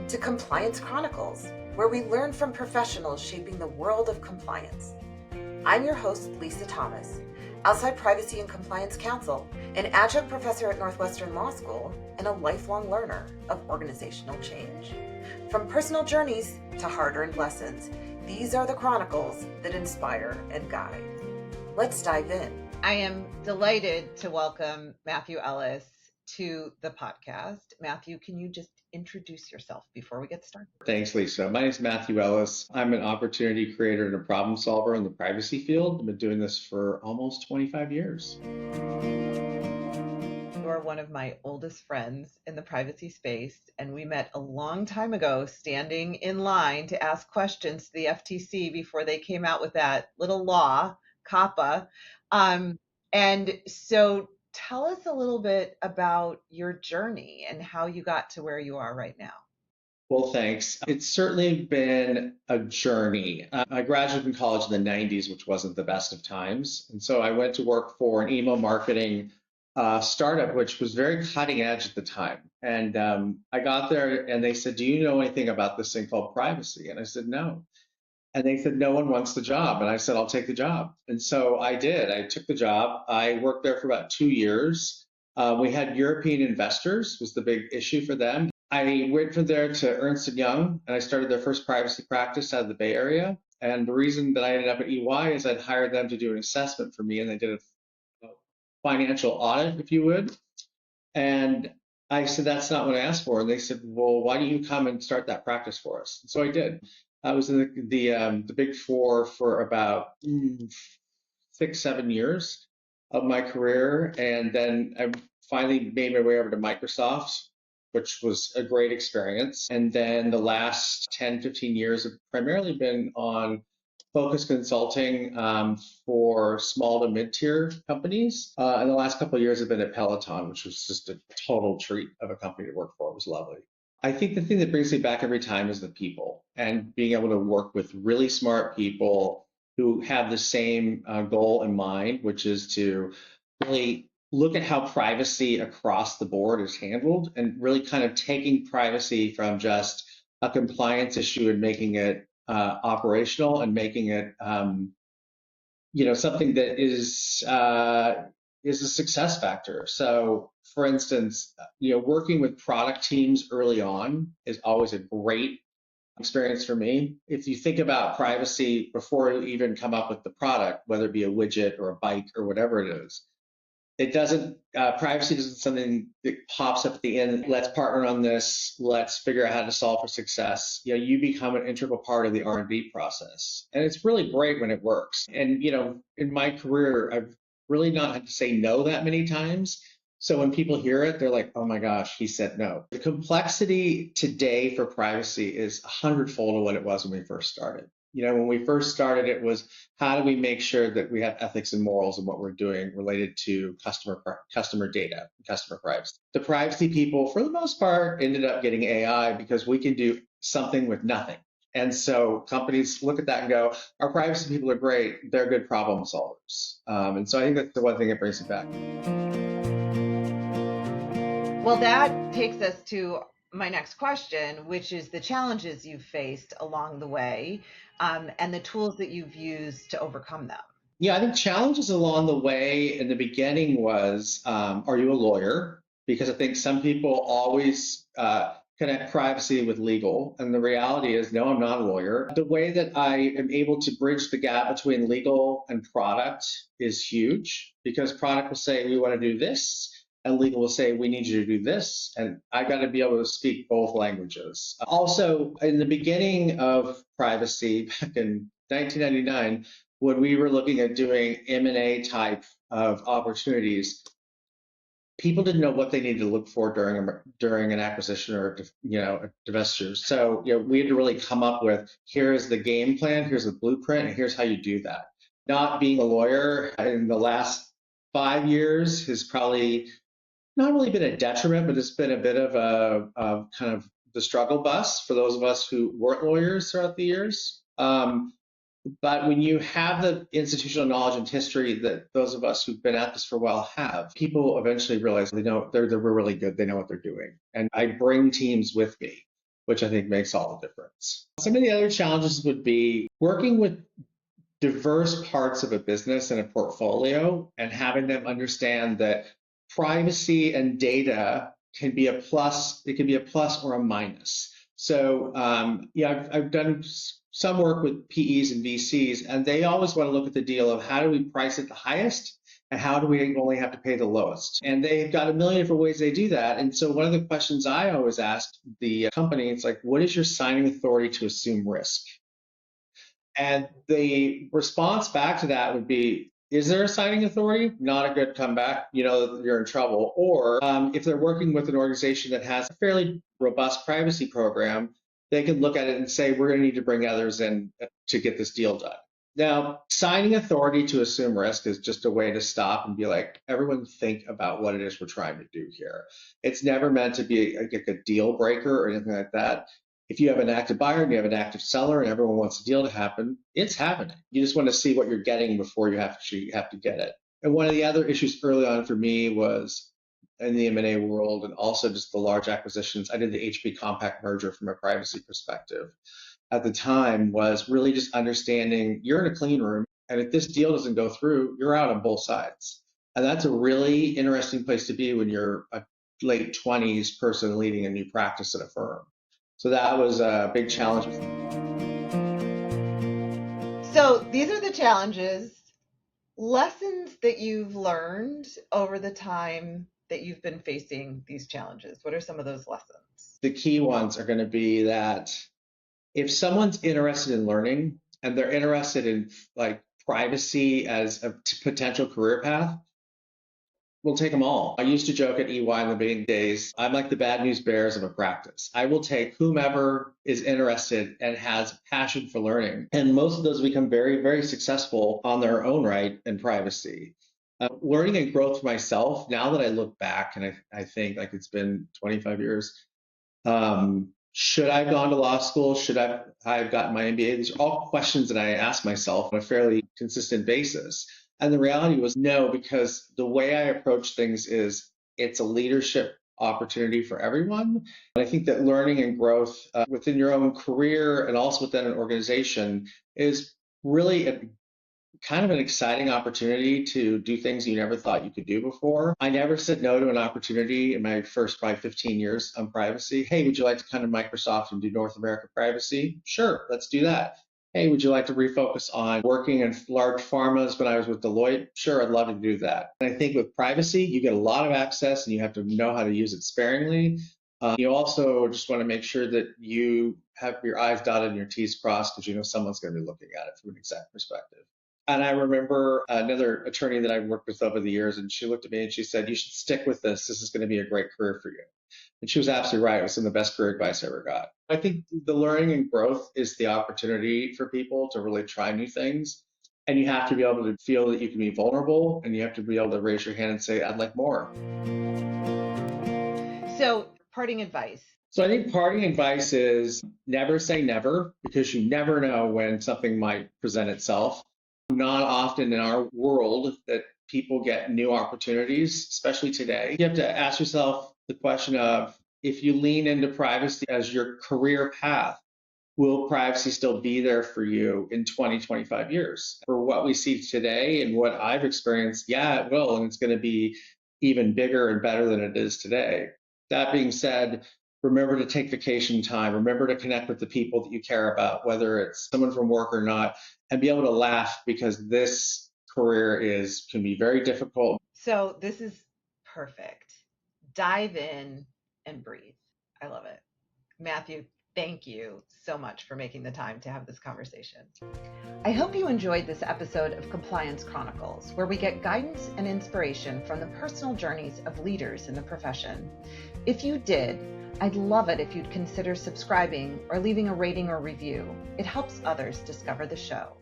to Compliance Chronicles, where we learn from professionals shaping the world of compliance. I'm your host, Lisa Thomas, outside privacy and compliance counsel, an adjunct professor at Northwestern Law School, and a lifelong learner of organizational change. From personal journeys to hard-earned lessons, these are the chronicles that inspire and guide. Let's dive in. I am delighted to welcome Matthew Ellis to the podcast. Matthew, can you just introduce yourself before we get started? Thanks, Lisa. My name is Matthew Ellis. I'm an opportunity creator and a problem solver in the privacy field. I've been doing this for almost 25 years. You're one of my oldest friends in the privacy space, and we met a long time ago standing in line to ask questions to the FTC before they came out with that little law, COPPA. And so tell us a little bit about your journey and how you got to where you are right now. Well, thanks. It's certainly been a journey. I graduated from college in the 90s, which wasn't the best of times. And so I went to work for an email marketing startup, which was very cutting edge at the time. And I got there and they said, "Do you know anything about this thing called privacy?" And I said, "No." And they said, "No one wants the job." And I said, "I'll take the job." And so I did. I took the job. I worked there for about 2 years. We had European investors, was the big issue for them. I went from there to Ernst & Young, and I started their first privacy practice out of the Bay Area. And the reason that I ended up at EY is I'd hired them to do an assessment for me, and they did a financial audit, if you would. And I said, "That's not what I asked for." And they said, "Well, why don't you come and start that practice for us?" And so I did. I was in the Big Four for about 6-7 years of my career, and then I finally made my way over to Microsoft, which was a great experience. And then the last 10-15 years have primarily been on focus consulting for small to mid-tier companies. And the last couple of years have been at Peloton, which was just a total treat of a company to work for. It was lovely. I think the thing that brings me back every time is the people and being able to work with really smart people who have the same goal in mind, which is to really look at how privacy across the board is handled and really kind of taking privacy from just a compliance issue and making it operational and making it something that is a success factor. So for instance, working with product teams early on is always a great experience for me. If you think about privacy before you even come up with the product, whether it be a widget or a bike or whatever it is, privacy isn't something that pops up at the end. Let's partner on this. Let's figure out how to solve for success. You become an integral part of the R&D process. And it's really great when it works. And, in my career, I've really not had to say no that many times. So when people hear it, they're like, "Oh my gosh, he said no." The complexity today for privacy is 100-fold of what it was when we first started. When we first started, it was how do we make sure that we have ethics and morals in what we're doing related to customer data, customer privacy. The privacy people, for the most part, ended up getting AI because we can do something with nothing. And so companies look at that and go, "Our privacy people are great. They're good problem solvers." And so I think that's the one thing that brings it back. Well, that takes us to my next question, which is the challenges you've faced along the way and the tools that you've used to overcome them. Yeah, I think challenges along the way in the beginning was, are you a lawyer? Because I think some people always connect privacy with legal. And the reality is, no, I'm not a lawyer. The way that I am able to bridge the gap between legal and product is huge, because product will say, "We want to do this." And legal will say, "We need you to do this." And I got to be able to speak both languages. Also, in the beginning of privacy, back in 1999, when we were looking at doing M&A type of opportunities, people didn't know what they needed to look for during an acquisition or a divestiture. So we had to really come up with, here's the game plan, here's the blueprint, and here's how you do that. Not being a lawyer in the last 5 years has probably not really been a detriment, but it's been a bit of a kind of the struggle bus for those of us who weren't lawyers throughout the years. But when you have the institutional knowledge and history that those of us who've been at this for a while have, people eventually realize they know they're really good. They know what they're doing. And I bring teams with me which I think makes all the difference. Some of the other challenges would be working with diverse parts of a business and a portfolio and having them understand that privacy and data can be a plus. It can be a plus or a minus. So I've done some work with PEs and VCs, and they always want to look at the deal of how do we price it the highest and how do we only have to pay the lowest? And they've got a million different ways they do that. And so one of the questions I always ask the company, it's like, what is your signing authority to assume risk? And the response back to that would be, is there a signing authority? Not a good comeback, you're in trouble. Or if they're working with an organization that has a fairly robust privacy program, they can look at it and say, we're going to need to bring others in to get this deal done. Now, signing authority to assume risk is just a way to stop and be like, everyone think about what it is we're trying to do here. It's never meant to be a deal breaker or anything like that. If you have an active buyer and you have an active seller and everyone wants a deal to happen, it's happening. You just want to see what you're getting before you have to get it. And one of the other issues early on for me was in the M&A world and also just the large acquisitions. I did the HP Compact merger from a privacy perspective. At the time was really just understanding you're in a clean room, and if this deal doesn't go through, you're out on both sides. And that's a really interesting place to be when you're a late 20s person leading a new practice at a firm. So that was a big challenge. So these are the challenges, lessons that you've learned over the time that you've been facing these challenges. What are some of those lessons? The key ones are going to be that if someone's interested in learning and they're interested in like privacy as a potential career path, we'll take them all. I used to joke at EY in the beginning days, I'm like the bad news bears of a practice. I will take whomever is interested and has passion for learning. And most of those become very, very successful on their own right in privacy. Learning and growth for myself, now that I look back and I think like it's been 25 years, should I have gone to law school? Should I have gotten my MBA? These are all questions that I ask myself on a fairly consistent basis. And the reality was no, because the way I approach things is it's a leadership opportunity for everyone. And I think that learning and growth within your own career and also within an organization is really kind of an exciting opportunity to do things you never thought you could do before. I never said no to an opportunity in my first probably 15 years on privacy. Hey, would you like to come to Microsoft and do North America privacy? Sure, let's do that. Hey, would you like to refocus on working in large pharmas when I was with Deloitte? Sure, I'd love to do that. And I think with privacy, you get a lot of access and you have to know how to use it sparingly. You also just want to make sure that you have your I's dotted and your T's crossed because someone's going to be looking at it from an exact perspective. And I remember another attorney that I worked with over the years, and she looked at me and she said, you should stick with this. This is going to be a great career for you. And she was absolutely right. It was some of the best career advice I ever got. I think the learning and growth is the opportunity for people to really try new things. And you have to be able to feel that you can be vulnerable, and you have to be able to raise your hand and say, I'd like more. So parting advice. So I think parting advice is never say never, because you never know when something might present itself. Not often in our world that people get new opportunities, especially today. You have to ask yourself the question of, if you lean into privacy as your career path, will privacy still be there for you in 20, 25 years? For what we see today and what I've experienced, yeah, it will, and it's going to be even bigger and better than it is today. That being said, remember to take vacation time. Remember to connect with the people that you care about, whether it's someone from work or not, and be able to laugh, because this career can be very difficult. So this is perfect. Dive in and breathe. I love it. Matthew, thank you so much for making the time to have this conversation. I hope you enjoyed this episode of Compliance Chronicles, where we get guidance and inspiration from the personal journeys of leaders in the profession. If you did, I'd love it if you'd consider subscribing or leaving a rating or review. It helps others discover the show.